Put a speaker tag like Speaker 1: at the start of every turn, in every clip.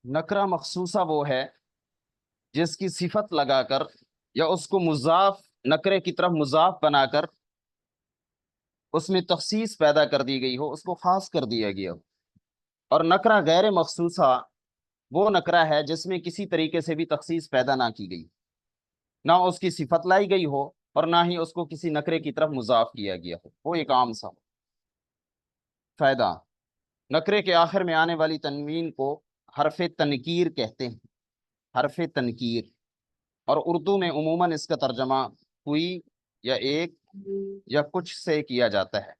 Speaker 1: नकरा मखसूसा वो है जिसकी सिफत लगाकर या उसको मुजाफ नकरे की तरफ मुजाफ बनाकर उसमें तखसीस पैदा कर दी गई हो, उसको खास कर दिया गया हो। और नकरा गैर मखसूसा वो नकरा है जिसमें किसी तरीके से भी तखसीस पैदा ना की गई, ना उसकी सिफत लाई गई हो और ना ही उसको किसी नकरे की तरफ मुजाफ किया गया हो। वो एक आम सा फायदा। नकरे के आखिर में आने वाली तनवीन को हरफ तनकीर कहते हैं, हरफ तनकीर। और उर्दू में उमूमन इसका तर्जमा कोई या एक या कुछ से किया जाता है,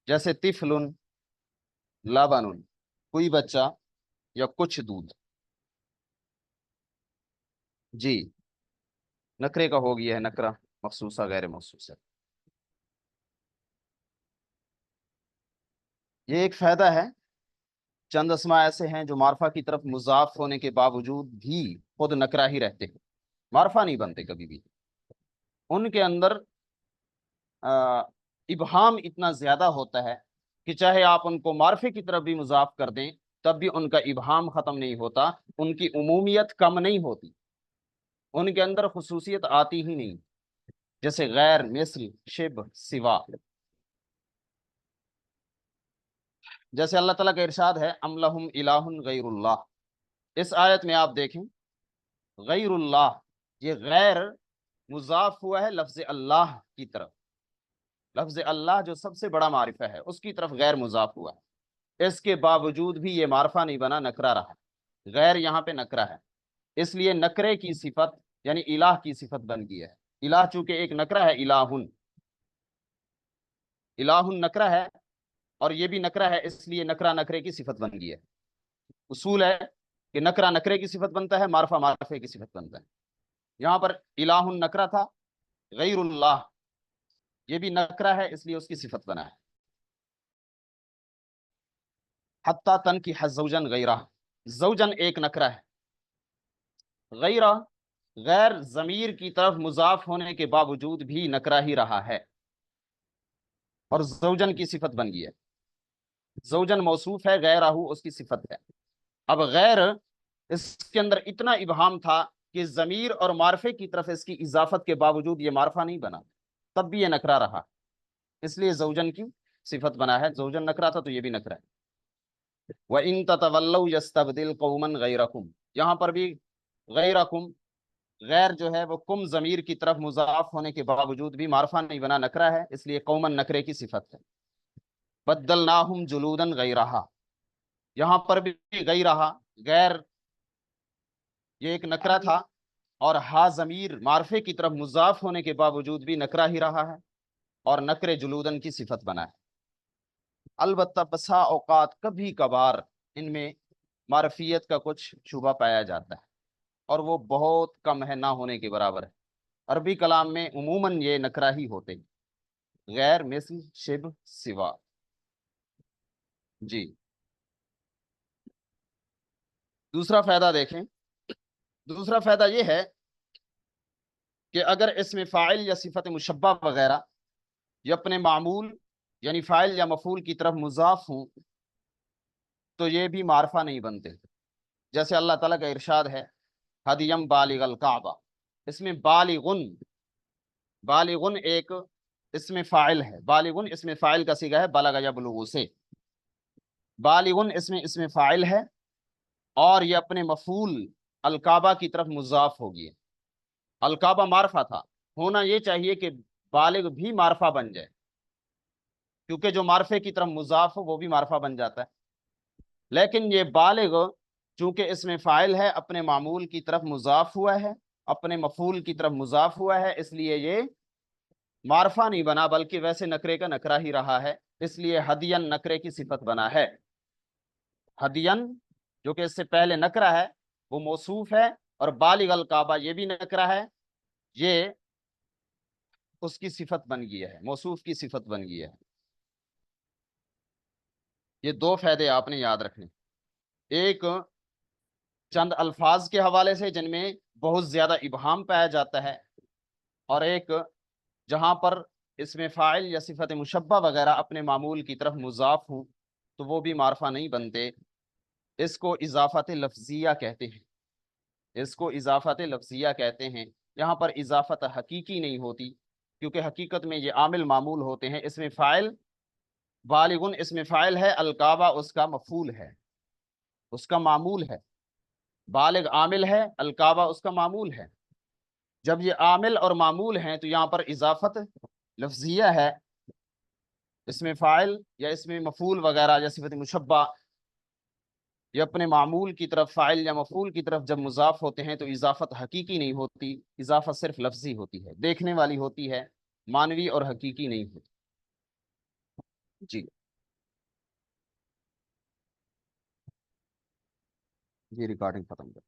Speaker 1: जैसे तिफलुन, लाबानुन, कोई बच्चा या कुछ दूध। जी, नकरे का हो गया है नकरा मखसूसा गैर मखसूसा। ये एक फायदा है। चंद अस्मा ऐसे हैं जो मारफा की तरफ मुजाफ होने के बावजूद भी खुद नकरा ही रहते हैं, मारफा नहीं बनते कभी भी। उनके अंदर आ, इबहाम इतना ज्यादा होता है कि चाहे आप उनको मारफे की तरफ भी मुजाफ कर दें तब भी उनका इबहाम खत्म नहीं होता, उनकी उमूमियत कम नहीं होती, उनके अंदर खुसूसियत आती ही नहीं। जैसे गैर, मिस्ल, शिब, सिवा। जैसे अल्लाह ताला का इरशाद है अम लहुम इलाहुन गैरुल्लाह। इस आयत में आप देखें गैरुल्लाह, ये गैर मुजाफ हुआ है लफ्ज अल्लाह की तरफ। लफ्ज अल्लाह जो सबसे बड़ा मारिफा है उसकी तरफ गैर मुजाफ हुआ है। इसके बावजूद भी ये मारफा नहीं बना, नकरा रहा। गैर यहाँ पे नकरा है, इसलिए नकरे की सिफत यानी इलाह की सिफत बन गई है। इलाह चूंकि एक नकरा है, इलाहुन, इलाहुन नकरा है और ये भी नकरा है, इसलिए नकरा नकरे की सिफत बन गई है। उसूल है कि नकरा नकरे की सिफत बनता है, मारफा मारफे की सिफत बनता है। यहाँ पर इलाहुन नकरा था, गैरुल्लाह ये भी नकरा है इसलिए उसकी सिफत बना है। हत्ता तन की हजौजन गैरा, जौजन एक नकरा है, गैरा गैर जमीर की तरफ मुजाफ होने के बावजूद भी नकरा ही रहा है और जौजन की सिफत बन गई है। जौजन मौसूफ है, गैराहू उसकी सिफत है। अब गैर, इसके अंदर इतना इबहाम था कि जमीर और मारफे की तरफ इसकी इजाफत के बावजूद ये मारफा नहीं बना, तब भी ये नकरा रहा, इसलिए जौजन की सिफत बना है। जौजन नकरा था तो ये भी नकरा है। व इन ततवल्लौ यस्तबदिल कौमन गैरकुम, यहाँ पर भी गैरकुम, गैर जो है वो कुम जमीर की तरफ मुजाफ होने के बावजूद भी मारफा नहीं बना, नकरा है, इसलिए कौमन नकरे की सिफत है। बद्दलनाहुम जुलूदन गैरहा, यहाँ पर भी गैरहा, गैर ये एक नकरा था और हा जमीर मारफे की तरफ मुजाफ होने के बावजूद भी नकरा ही रहा है और नकरे जुलूदन की सिफत बना है। अलबत्ता बसा औकात कभी कभार इनमें मारफियत का कुछ शुबा पाया जाता है और वो बहुत कम है, ना होने के बराबर है। अरबी कलाम में उमूमन ये नकरा ही होते हैं, गैर, मिस्ल, शिब, सिवा। जी, दूसरा फायदा देखें। दूसरा फायदा ये है कि अगर इसमें फ़ाइल या सिफत मुशब्बा वगैरह या अपने मामूल यानी फ़ाइल या मफूल की तरफ मुजाफ हूं तो ये भी मारफा नहीं बनते। जैसे अल्लाह ताला का इरशाद है हदियम बालिगल काबा, इसमें बालिगुन, बालिगुन एक इसमें फ़ाइल है, बालिगुन इसमें फ़ाइल का सीगा है बलग यबलुगु से। बालिगुन इसमें फ़ाइल है और ये अपने मफूल अलकाबा की तरफ मुजाफ होगी। अलकाबा मारफा था, होना ये चाहिए कि बालिग भी मारफा बन जाए, क्योंकि जो मारफे की तरफ मुजाफ हो वो भी मारफा बन जाता है। लेकिन ये बालिग चूंकि इसमें फ़ाइल है, अपने मामूल की तरफ मुजाफ हुआ है, अपने मफूल की तरफ मुजाफ हुआ है, इसलिए ये मारफा नहीं बना बल्कि वैसे नकरे का नकरा ही रहा है, इसलिए हदियन नकरे की सिफत बना है। हदियन जो कि इससे पहले नकरा है वो मौसूफ है, और बालिग अल काबा ये भी नकरा है, ये उसकी सिफत बन गई है, मौसूफ की सिफत बन गई है। ये दो फायदे आपने याद रखने, एक चंद अल्फाज के हवाले से जिनमें बहुत ज्यादा इबहाम पाया जाता है, और एक जहां पर इसमें फ़ाइल या सिफत मुशब्बा वगैरह अपने मामूल की तरफ मुज़ाफ हूँ तो वो भी मारफा नहीं बनते। इसको इजाफत लफ्जिया कहते हैं, इसको इजाफत लफ्जिया कहते हैं। यहाँ पर इजाफत हकीकी नहीं होती, क्योंकि हकीकत में ये आमिल मामूल होते हैं। इसमें फ़ाइल बालिगुन, इसमें फ़ाइल है, अलकाबा उसका मफूल है, उसका मामूल है। बालिग आमिल है, अलकाबा उसका मामूल है। जब ये आमिल और मामूल हैं तो यहाँ पर इजाफत लफ्जिया है। इसमें फ़ाइल या इसमें मफूल वगैरह या सिफत मुशब्बा ये अपने मामूल की तरफ, फ़ाइल या मफूल की तरफ जब मुज़ाफ होते हैं तो इजाफत हकीकी नहीं होती, इजाफत सिर्फ लफ्जी होती है, देखने वाली होती है, मानवी और हकीकी नहीं होती। जी जी, रिकॉर्डिंग खत्म कर।